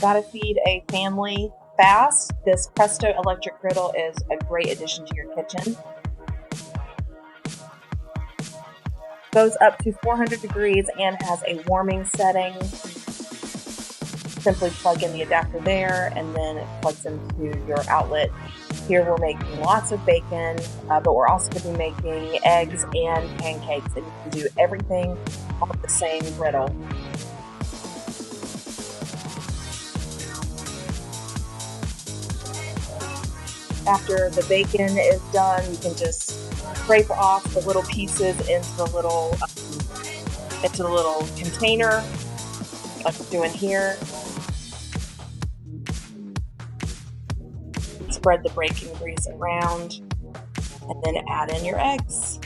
Gotta feed a family fast. This Presto electric griddle is a great addition to your kitchen. Goes up to 400 degrees and has a warming setting. Simply plug in the adapter there and then it plugs into your outlet. Here we're making lots of bacon, but we're also going to be making eggs and pancakes, and you can do everything on the same griddle. After the bacon is done, you can just scrape off the little pieces into the little container, like we're doing here. Spread the bacon grease around, and then add in your eggs.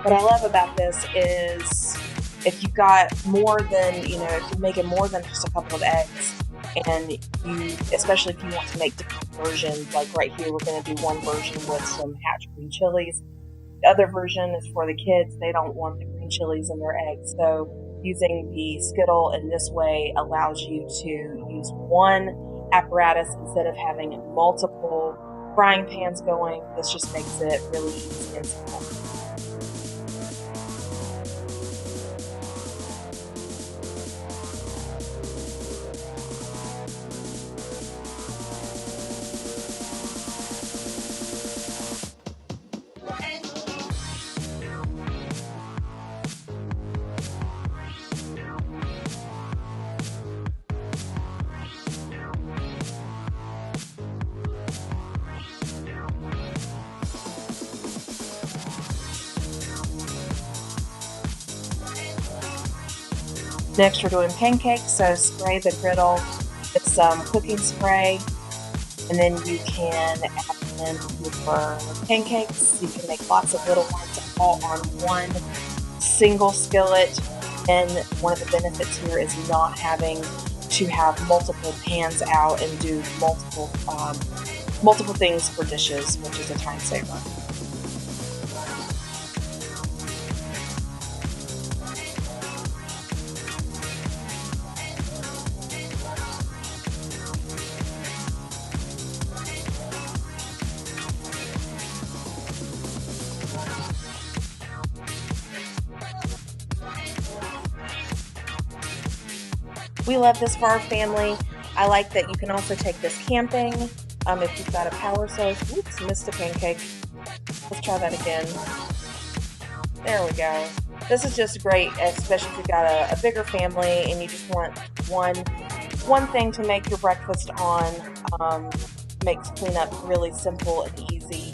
What I love about this is if you've got more than, if you're making more than just a couple of eggs, and especially if you want to make different versions, like right here, we're going to do one version with some hatch green chilies. The other version is for the kids. They don't want the green chilies in their eggs. So using the skittle in this way allows you to use one apparatus instead of having multiple frying pans going. This just makes it really easy and simple. Next, we're doing pancakes, so spray the griddle with some cooking spray, and then you can add in your pancakes. You can make lots of little ones all on one single skillet. And one of the benefits here is not having to have multiple pans out and do multiple things for dishes, which is a time saver. We love this for our family. I like that you can also take this camping if you've got a power source. Oops, missed a pancake. Let's try that again. There we go. This is just great, especially if you've got a bigger family and you just want one thing to make your breakfast on. Makes cleanup really simple and easy,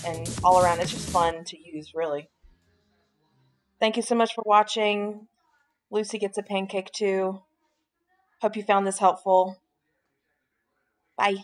and all around it's just fun to use, really. Thank you so much for watching. Lucy gets a pancake too. Hope you found this helpful. Bye.